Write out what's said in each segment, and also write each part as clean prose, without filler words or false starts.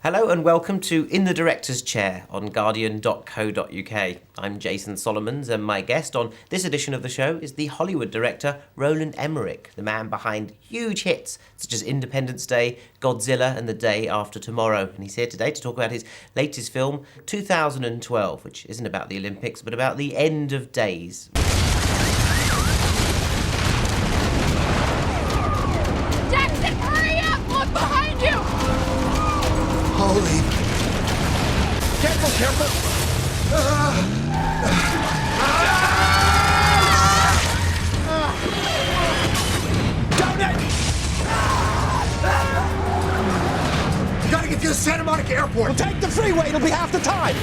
Hello and welcome to In the Director's Chair on Guardian.co.uk. I'm Jason Solomons and my guest on this edition of the show is the Hollywood director Roland Emmerich, the man behind huge hits such as Independence Day, Godzilla and The Day After Tomorrow. And he's here today to talk about his latest film, 2012, which isn't about the Olympics but about the end of days. Jackson, hurry up! Look behind you! Holy. Careful, careful. Donut! You gotta get to the Santa Monica Airport. We'll take the freeway. It'll be half the time.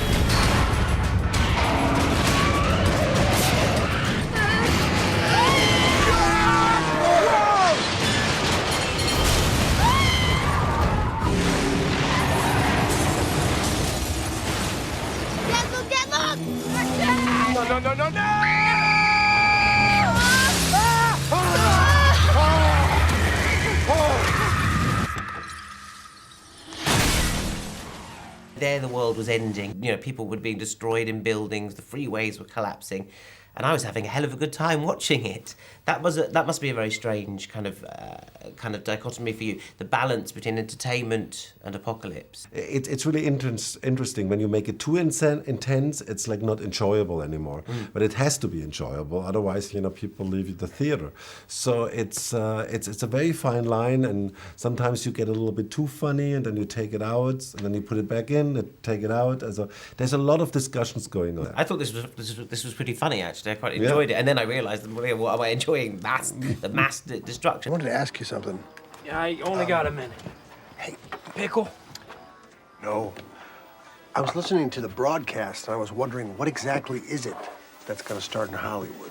No! There the world was ending. You know, people were being destroyed in buildings, the freeways were collapsing, and I was having a hell of a good time watching it. That must be a very strange kind of dichotomy for you, the balance between entertainment and apocalypse. It's really interesting. When you make it too intense, it's like not enjoyable anymore. But it has to be enjoyable, otherwise, people leave the theater. So it's a very fine line, and sometimes you get a little bit too funny, and then you take it out, and then you put it back in, and take it out. So there's a lot of discussions going on. I thought this was pretty funny, actually. I quite enjoyed it, and then I realised, what am I enjoying? The mass destruction. I wanted to ask you something. Yeah, I only got a minute. Hey, Pickle? no. I was listening to the broadcast, and I was wondering, what exactly is it that's going to start in Hollywood?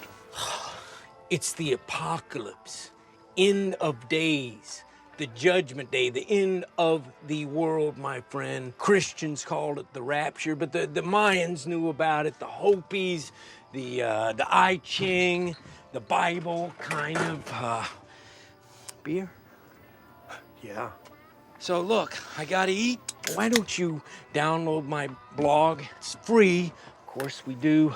It's the apocalypse. End of days. The judgment day, the end of the world, my friend. Christians called it the rapture, but the Mayans knew about it, the Hopis, the I Ching, the Bible, kind of, beer? Yeah. So look, I gotta eat. Why don't you download my blog? It's free. Of course, we do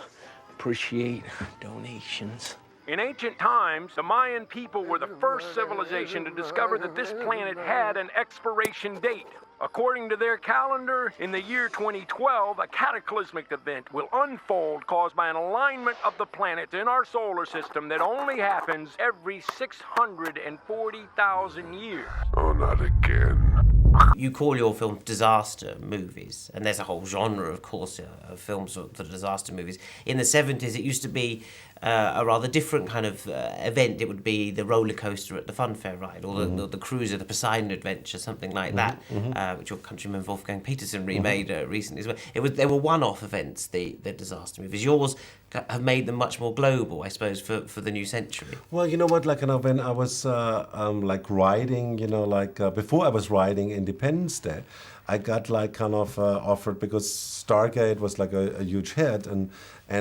appreciate donations. In ancient times, the Mayan people were the first civilization to discover that this planet had an expiration date. According to their calendar, in the year 2012, a cataclysmic event will unfold caused by an alignment of the planets in our solar system that only happens every 640,000 years. Oh, not again. You call your film disaster movies, and there's a whole genre, of course, of films that are disaster movies. In the 70s, it used to be a rather different kind of event. It would be the roller coaster at the Fun Fair ride, or the cruiser, the Poseidon Adventure, something like that, which your countryman Wolfgang Petersen remade recently as well. They were one-off events, the disaster movies. Yours have made them much more global, I suppose, for the new century. Well, you know what? When I was writing, before I was writing Independence Day, I got offered, because Stargate was a huge hit, and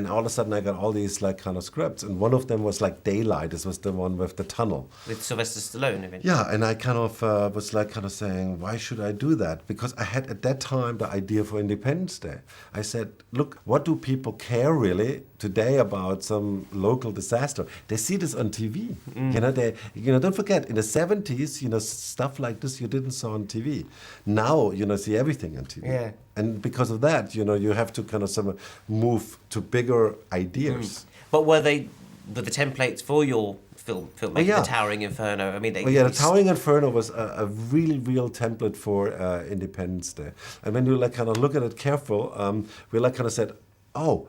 all of a sudden I got all these scripts, and one of them was Daylight. This was the one with the tunnel With Sylvester Stallone, eventually. Yeah, and I was saying, why should I do that? Because I had at that time the idea for Independence Day. I said, look, what do people care really today about some local disaster? They see this on TV. Don't forget, in the 70s, stuff like this you didn't saw on TV. Now, see everything on TV. Yeah. And because of that, you have to move to bigger ideas. But were the templates for your film like yeah. The Towering Inferno? I mean, The Towering Inferno was a really real template for Independence Day. And when you look at it careful, we said, a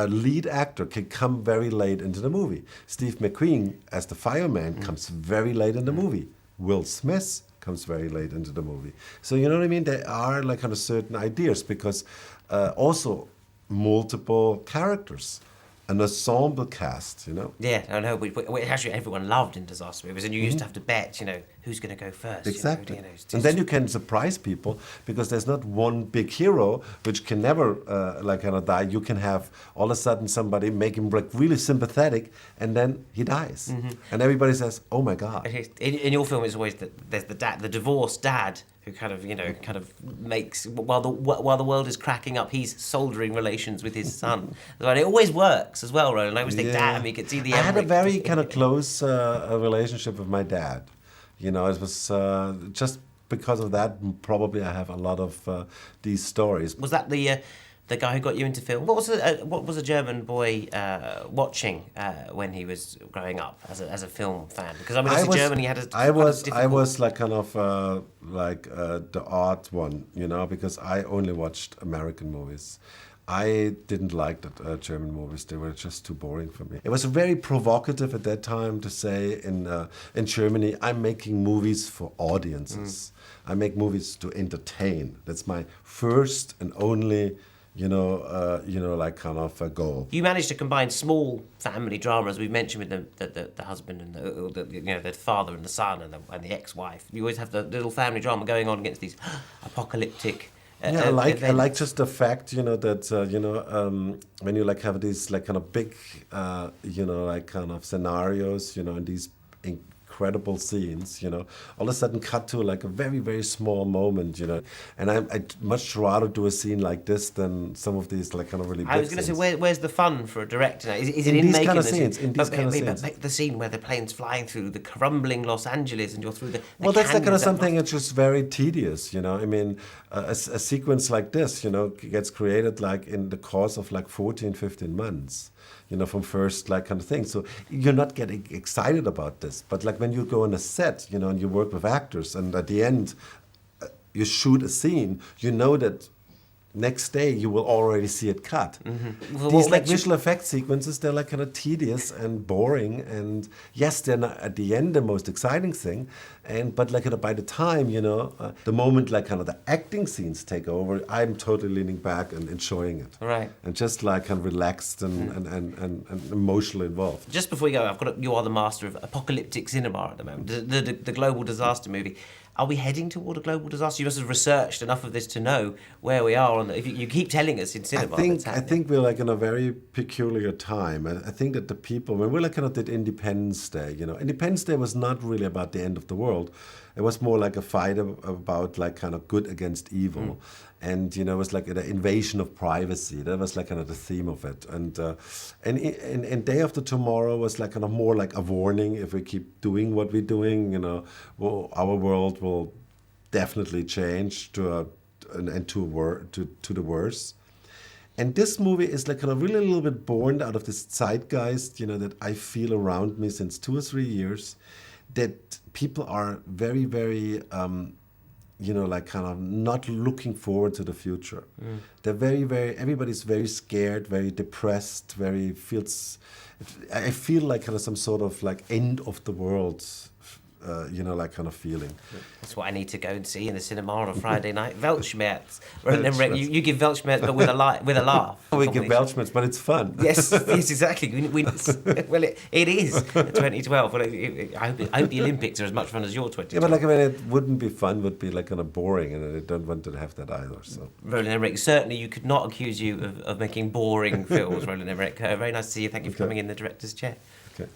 lead actor can come very late into the movie. Steve McQueen as the fireman comes very late in the movie. Will Smith comes very late into the movie. So you know what I mean? There are certain ideas, because also multiple characters, an ensemble cast, Yeah, I know. Actually, everyone loved in disaster movies, and you used to have to bet, who's going to go first. Exactly. You know, And then you can surprise people because there's not one big hero which can never die. You can have all of a sudden somebody make him like really sympathetic, and then he dies, and everybody says, "Oh my God!" In your film, it's always there's the divorced dad who kind of makes while the world is cracking up, he's soldering relations with his son. And it always works as well, Roland. I always think, damn, you could see the. I had a very kind of close relationship with my dad. You know, it was just because of that. Probably I have a lot of these stories. Was that the guy who got you into film? What was a German boy watching when he was growing up as a film fan? Because I mean, obviously Germany had a. I was like kind of the odd one, you know, because I only watched American movies. I didn't like the German movies. They were just too boring for me. It was very provocative at that time to say in Germany, I'm making movies for audiences. I make movies to entertain. That's my first and only, like kind of a goal. You managed to combine small family drama, as we've mentioned, with the husband and the father and the son and the ex-wife. You always have the little family drama going on against these apocalyptic. I like just the fact, that when you like have these like kind of big, like kind of scenarios, and these incredible scenes, all of a sudden cut to like a very, very small moment, and I'd much rather do a scene like this than some of these like kind of really big I was going to say, where's the fun for a director now? Is it in these making kind of the scenes? In these kind of scenes. But the scene where the plane's flying through the crumbling Los Angeles and you're through the well, that's the kind of canyons, something that's just very tedious, I mean, a sequence like this, gets created like in the course of like 14, 15 months. From first like kind of thing. So you're not getting excited about this. But like when you go on a set, and you work with actors, and at the end you shoot a scene, that next day you will already see it cut. Well, These like visual effect sequences, they're like kind of tedious and boring, and yes, they're not at the end the most exciting thing, but like by the time the moment like kind of the acting scenes take over, I'm totally leaning back and enjoying it, right, and just like kind of relaxed and emotionally involved. Just before you go, you are the master of apocalyptic cinema at the moment, the global disaster movie. Are we heading toward a global disaster? You must have researched enough of this to know where we are. If you keep telling us in cinema, I think we're like in a very peculiar time. I think that the people, when we like kind of did Independence Day, Independence Day was not really about the end of the world. It was more like a fight about like kind of good against evil. And, it was like the invasion of privacy. That was like kind of the theme of it. And Day After Tomorrow was like kind of more like a warning. If we keep doing what we're doing, our world will definitely change to the worse. And this movie is like kind of really a little bit born out of this zeitgeist, that I feel around me since 2 or 3 years, that people are very, very, like kind of not looking forward to the future. They're very, very, everybody's very scared, very depressed, I feel like kind of some sort of like end of the world, like kind of feeling. That's what I need to go and see in the cinema on a Friday night. Weltschmerz. You give Weltschmerz, but with a laugh. We give Weltschmerz, but it's fun. Yes, exactly. Well, it is 2012. Well, I hope the Olympics are as much fun as your 2012. Yeah, but like I mean, it wouldn't be fun. Would be like kind of boring, and I don't want to have that either. So, Roland Emmerich, certainly you could not accuse you of making boring films, Roland Emmerich. Very nice to see you. Thank you for coming in the director's chair. Okay.